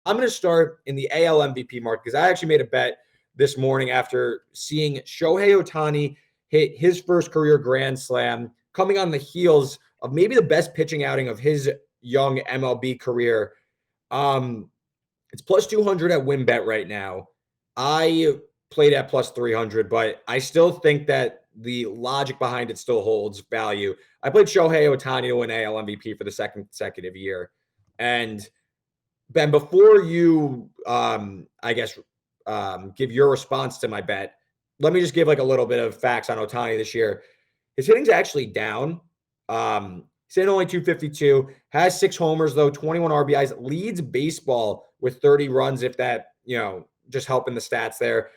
I'm going to start in the AL MVP mark because I actually made a bet this morning after seeing Shohei Ohtani hit his first career grand slam, coming on the heels of maybe the best pitching outing of his young MLB career. It's plus 200 at WinBet right now. I played at plus 300, but I still think that the logic behind it still holds value. I played Shohei Ohtani to win AL MVP for the second consecutive year. And Ben, before you, give your response to my bet, let me just give like a little bit of facts on Ohtani this year. His hitting's actually down. He's hitting only 252, has 6 homers, though, 21 RBIs, leads baseball with 30 runs, if that, just helping the stats there.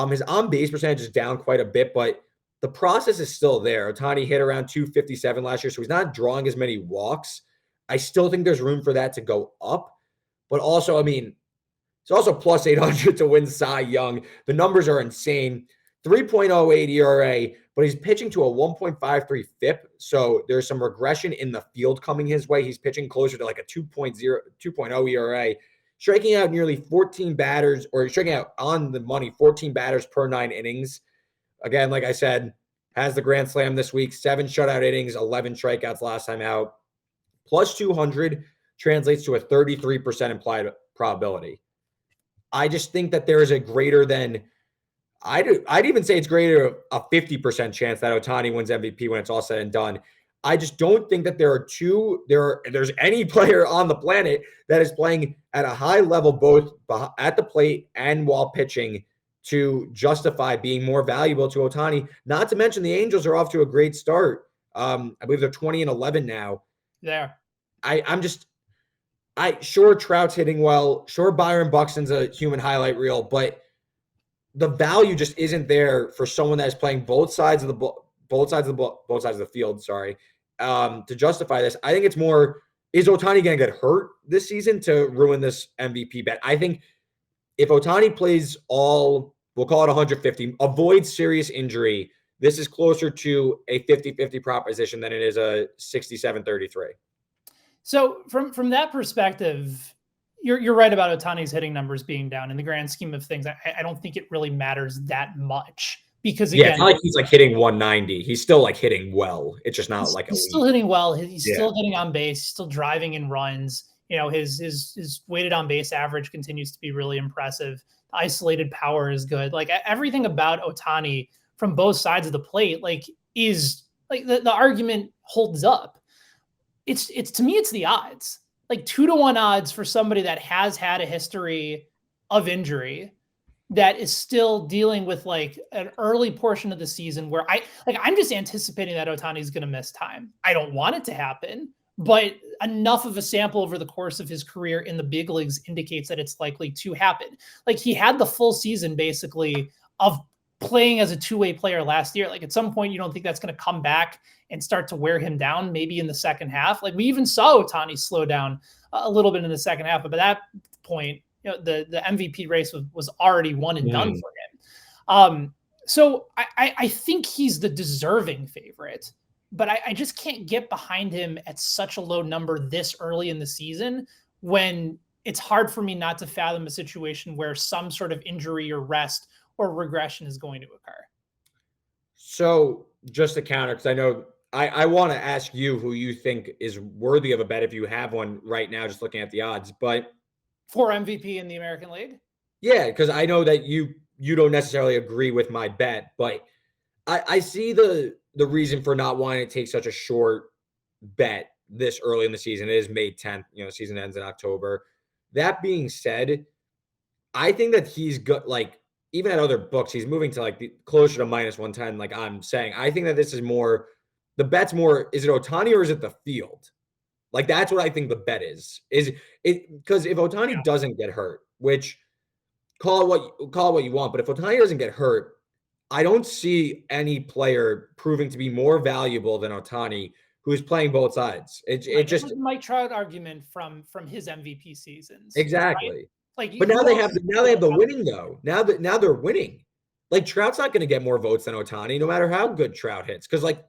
His on-base percentage is down quite a bit, but the process is still there. Ohtani hit around 257 last year, so he's not drawing as many walks. I still think there's room for that to go up. But also, it's also plus 800 to win Cy Young. The numbers are insane. 3.08 ERA, but he's pitching to a 1.53 FIP. So there's some regression in the field coming his way. He's pitching closer to like a 2.0 ERA, striking out nearly 14 batters, or striking out on the money, 14 batters per 9 innings. Again, like I said, has the grand slam this week, 7 shutout innings, 11 strikeouts last time out. Plus 200 translates to a 33% implied probability. I just think that there is a greater than, I'd even say it's greater a 50% chance that Ohtani wins MVP when it's all said and done. I just don't think that there's any player on the planet that is playing at a high level, both at the plate and while pitching, to justify being more valuable to Ohtani. Not to mention the Angels are off to a great start. I believe they're 20-11 now. Yeah. Sure, Trout's hitting well. Sure, Byron Buxton's a human highlight reel, but the value just isn't there for someone that is playing both sides of the field. Sorry, to justify this. I think it's more, is Ohtani going to get hurt this season to ruin this MVP bet? I think if Ohtani plays all, we'll call it 150, avoids serious injury, this is closer to a 50-50 proposition than it is a 67-33. So from that perspective, you're right about Ohtani's hitting numbers being down. In the grand scheme of things, I don't think it really matters that much because, again, it's not like he's like hitting 190. He's still like hitting well. It's just not like he's still hitting well. He's still hitting on base. He's still driving in runs. His weighted on base average continues to be really impressive. The isolated power is good. Like everything about Ohtani from both sides of the plate, is like the argument holds up. It's to me, it's the odds, like 2-1 odds for somebody that has had a history of injury, that is still dealing with like an early portion of the season where I'm just anticipating that Ohtani is going to miss time. I don't want it to happen, but enough of a sample over the course of his career in the big leagues indicates that it's likely to happen. Like he had the full season basically of playing as a two-way player last year. Like at some point, you don't think that's going to come back and start to wear him down, maybe in the second half. Like we even saw Ohtani slow down a little bit in the second half, but by that point, the MVP race was already won and done for him. So I think he's the deserving favorite, but I just can't get behind him at such a low number this early in the season, when it's hard for me not to fathom a situation where some sort of injury or rest or regression is going to occur. So just to counter, because I know I want to ask you who you think is worthy of a bet if you have one right now, just looking at the odds, but for MVP in the American League? Yeah, because I know that you don't necessarily agree with my bet, but I see the reason for not wanting to take such a short bet this early in the season. It is May 10th, season ends in October. That being said, I think that he's good, like even at other books, he's moving to like closer to minus 110. Like I'm saying, I think that this is more, the bet's more, is it Ohtani or is it the field? Like that's what I think the bet is it, because if Ohtani doesn't get hurt, which call it what you want, but if Ohtani doesn't get hurt, I don't see any player proving to be more valuable than Ohtani, who's playing both sides. It just Mike Trout argument from his MVP seasons. Exactly. Right? Like, but now they have the winning though. Now they're winning. Like Trout's not going to get more votes than Ohtani, no matter how good Trout hits, because like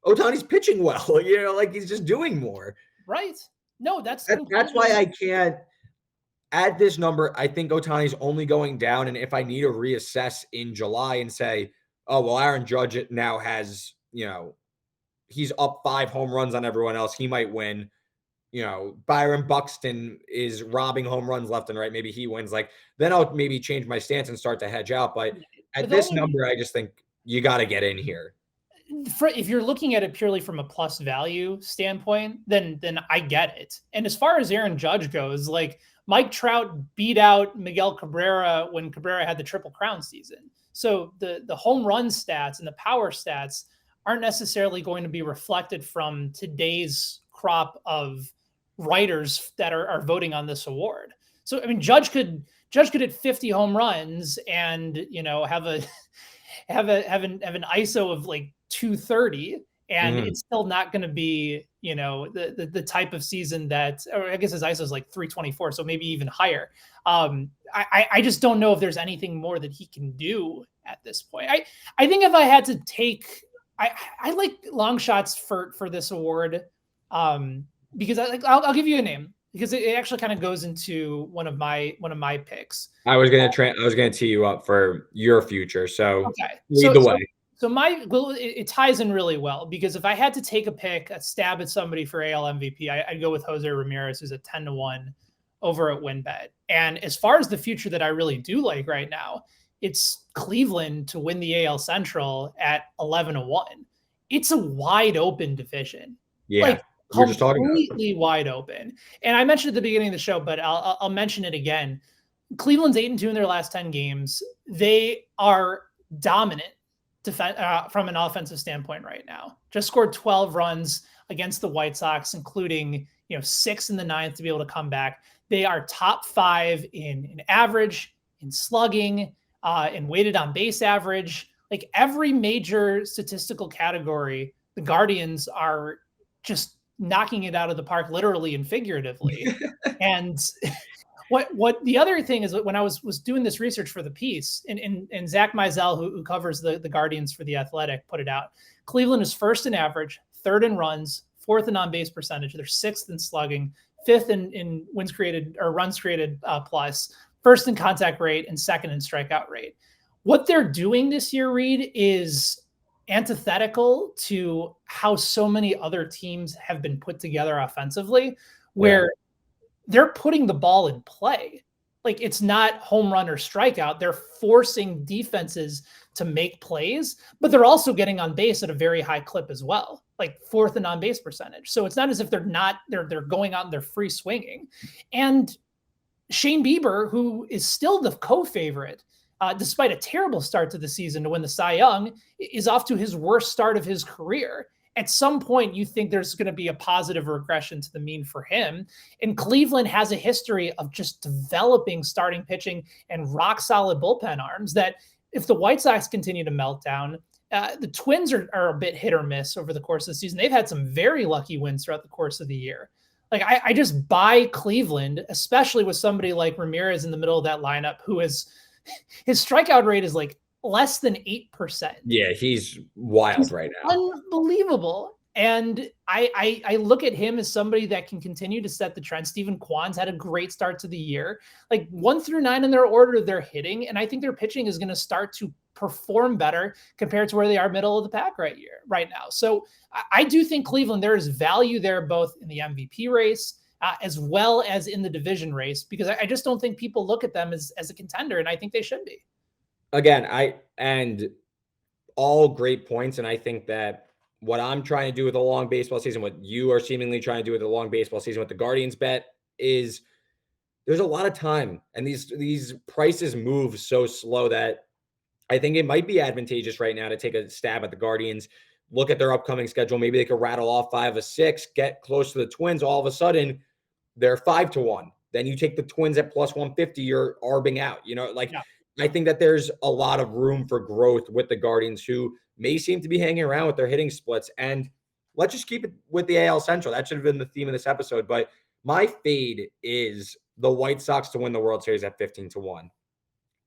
Ohtani's pitching well. Like he's just doing more. Right. No, that's why I can't. at this number, I think Ohtani's only going down. And if I need to reassess in July and say, oh, well, Aaron Judge now has, he's up 5 home runs on everyone else, he might win. Byron Buxton is robbing home runs left and right. Maybe he wins. Like, then I'll maybe change my stance and start to hedge out. But at this number, I just think you got to get in here. If you're looking at it purely from a plus value standpoint, then I get it. And as far as Aaron Judge goes, like, Mike Trout beat out Miguel Cabrera when Cabrera had the Triple Crown season. So the home run stats and the power stats aren't necessarily going to be reflected from today's crop of writers that are voting on this award. So, I mean, Judge could hit 50 home runs and, have an ISO of like 230, and it's still not going to be, the type of season that, or I guess his ISO is like 324, so maybe even higher. I just don't know if there's anything more that he can do at this point. I think if I had to take, I like long shots for this award, because I'll give you a name, because it actually kind of goes into one of my picks. I was gonna tee you up for your future. So okay, lead the way. So it ties in really well, because if I had to take a stab at somebody for AL MVP, I'd go with Jose Ramirez, who's at 10-1 over at WinBet. And as far as the future that I really do like right now, it's Cleveland to win the AL Central at 11-1. It's a wide open division. Yeah. Like, completely wide open. And I mentioned at the beginning of the show, but I'll mention it again. Cleveland's 8-2 in their last 10 games. They are dominant from an offensive standpoint right now. Just scored 12 runs against the White Sox, including 6 in the 9th to be able to come back. They are top 5 in average, in slugging, in weighted on base average. Like, every major statistical category, the Guardians are just knocking it out of the park, literally and figuratively. And what the other thing is, when I was doing this research for the piece, and Zach Mizell, who covers the Guardians for The Athletic, put it out. Cleveland is 1st in average, 3rd in runs, 4th in on-base percentage. They're 6th in slugging, 5th in wins created or runs created plus, 1st in contact rate, and 2nd in strikeout rate. What they're doing this year, Reed, is antithetical to how so many other teams have been put together offensively, where they're putting the ball in play. Like, it's not home run or strikeout. They're forcing defenses to make plays, but they're also getting on base at a very high clip as well, like 4th in on base percentage. So it's not as if they're going out and they're free swinging. And Shane Bieber, who is still the co-favorite, despite a terrible start to the season to win the Cy Young, is off to his worst start of his career. At some point, you think there's going to be a positive regression to the mean for him. And Cleveland has a history of just developing starting pitching and rock solid bullpen arms that, if the White Sox continue to melt down, the Twins are a bit hit or miss over the course of the season. They've had some very lucky wins throughout the course of the year. Like, I just buy Cleveland, especially with somebody like Ramirez in the middle of that lineup, who is, his strikeout rate is like less than 8%. Yeah, he's wild right now. Unbelievable. And I look at him as somebody that can continue to set the trend. Steven Kwan's had a great start to the year. Like, 1 through 9 in their order, they're hitting. And I think their pitching is going to start to perform better compared to where they are middle of the pack right now. So I do think Cleveland, there is value there, both in the MVP race as well as in the division race, because I just don't think people look at them as a contender, and I think they should be. Again, and all great points. And I think that what I'm trying to do with a long baseball season, what you are seemingly trying to do with a long baseball season with the Guardians bet, is there's a lot of time, and these prices move so slow that I think it might be advantageous right now to take a stab at the Guardians, look at their upcoming schedule. Maybe they could rattle off 5 of 6, get close to the Twins. All of a sudden, they're 5-1. Then you take the Twins at plus 150, you're arbing out. I think that there's a lot of room for growth with the Guardians, who may seem to be hanging around with their hitting splits. And let's just keep it with the AL Central. That should have been the theme of this episode. But my fade is the White Sox to win the World Series at 15-1.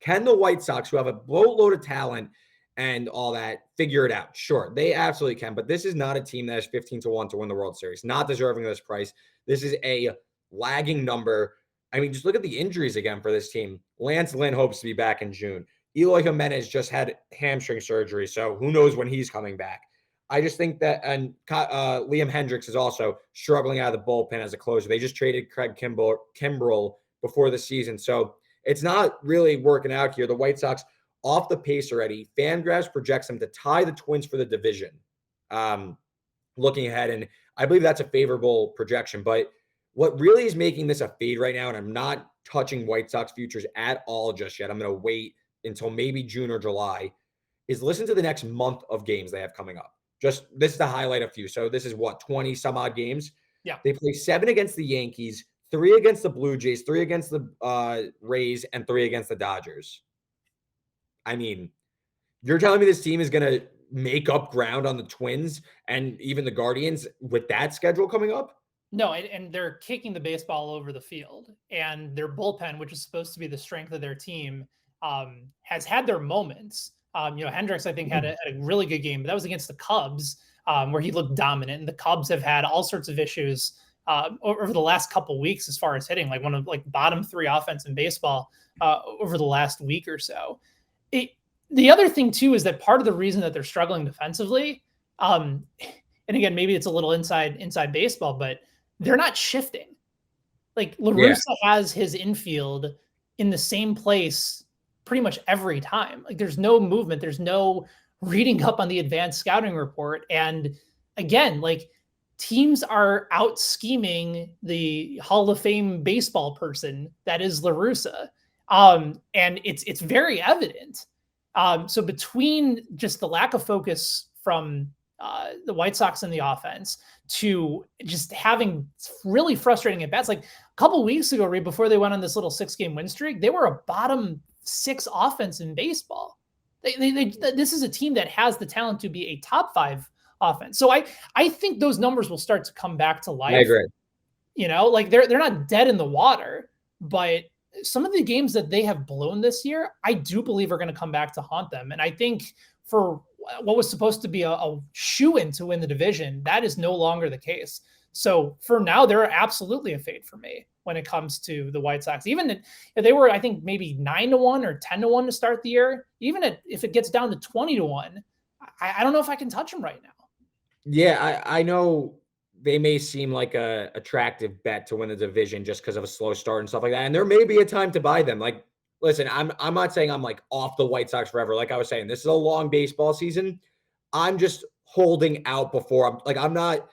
Can the White Sox, who have a boatload of talent and all that, figure it out? Sure, they absolutely can. But this is not a team that is 15-1 to win the World Series. Not deserving of this price. This is a lagging number. I mean, just look at the injuries again for this team. Lance Lynn hopes to be back in June. Eloy Jimenez just had hamstring surgery, so who knows when he's coming back. I just think that, and Liam Hendricks is also struggling out of the bullpen as a closer. They just traded Craig Kimbrell before the season, so it's not really working out here. The White Sox off the pace already. Fangraphs projects them to tie the Twins for the division. Looking ahead, and I believe that's a favorable projection, but what really is making this a fade right now, and I'm not touching White Sox futures at all just yet, I'm going to wait until maybe June or July, is listen to the next month of games they have coming up. Just this is to highlight a few. So this is what, 20 some odd games? Yeah. They play 7 against the Yankees, 3 against the Blue Jays, 3 against the Rays, and 3 against the Dodgers. I mean, you're telling me this team is going to make up ground on the Twins and even the Guardians with that schedule coming up? No, and they're kicking the baseball all over the field, and their bullpen, which is supposed to be the strength of their team, has had their moments. Hendricks, I think, had a really good game, but that was against the Cubs, where he looked dominant. And the Cubs have had all sorts of issues over the last couple of weeks as far as hitting, like one of bottom 3 offense in baseball over the last week or so. The other thing too is that part of the reason that they're struggling defensively, and again, maybe it's a little inside baseball, but they're not shifting. Like La Russa has his infield in the same place pretty much every time. Like there's no movement. There's no reading up on the advanced scouting report. And again, like teams are out scheming the Hall of Fame baseball person that is La Russa. And it's very evident. So between just the lack of focus from the White Sox in the offense to just having really frustrating at bats, like a couple of weeks ago, right before they went on this little 6-game win streak, they were a bottom 6 offense in baseball. This is a team that has the talent to be a top 5 offense. So I think those numbers will start to come back to life. I agree. They're not dead in the water, but some of the games that they have blown this year, I do believe are going to come back to haunt them. And I think for what was supposed to be a shoo-in to win the division, that is no longer the case. So for now, they're absolutely a fade for me when it comes to the White Sox. Even if they were, I think, maybe 9-1 or 10-1 to start the year, even if it gets down to 20-1, I don't know if I can touch them right now. Yeah, I know they may seem like a attractive bet to win the division just because of a slow start and stuff like that. And there may be a time to buy them. Like, listen, I'm not saying I'm like off the White Sox forever. Like I was saying, this is a long baseball season. I'm just holding out before I'm not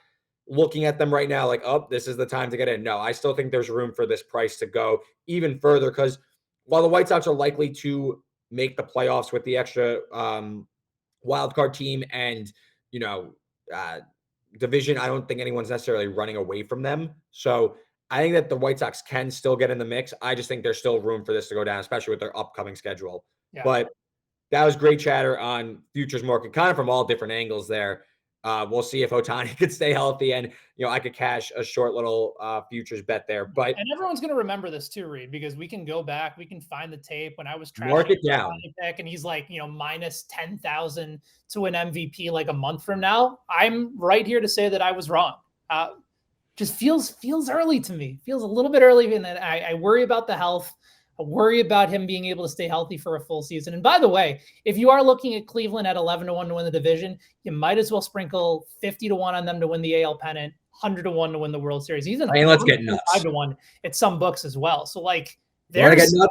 looking at them right now like, oh, this is the time to get in. No, I still think there's room for this price to go even further because while the White Sox are likely to make the playoffs with the extra wild card team and, division, I don't think anyone's necessarily running away from them. So I think that the White Sox can still get in the mix. I just think there's still room for this to go down, especially with their upcoming schedule. Yeah. But that was great chatter on futures market, kind of from all different angles there. We'll see if Ohtani could stay healthy and, I could cash a short little futures bet there. But and everyone's going to remember this too, Reed, because we can go back, we can find the tape when I was trashing mark it down. Pick and he's like, minus 10,000 to an MVP like a month from now. I'm right here to say that I was wrong. Just feels early to me. Feels a little bit early, and that I worry about the health. I worry about him being able to stay healthy for a full season. And by the way, if you are looking at Cleveland at 11-1 to win the division, you might as well sprinkle 50-1 on them to win the AL pennant, 100-1 to win the World Series. Even let's get nuts. 5-1 at some books as well. So there's some,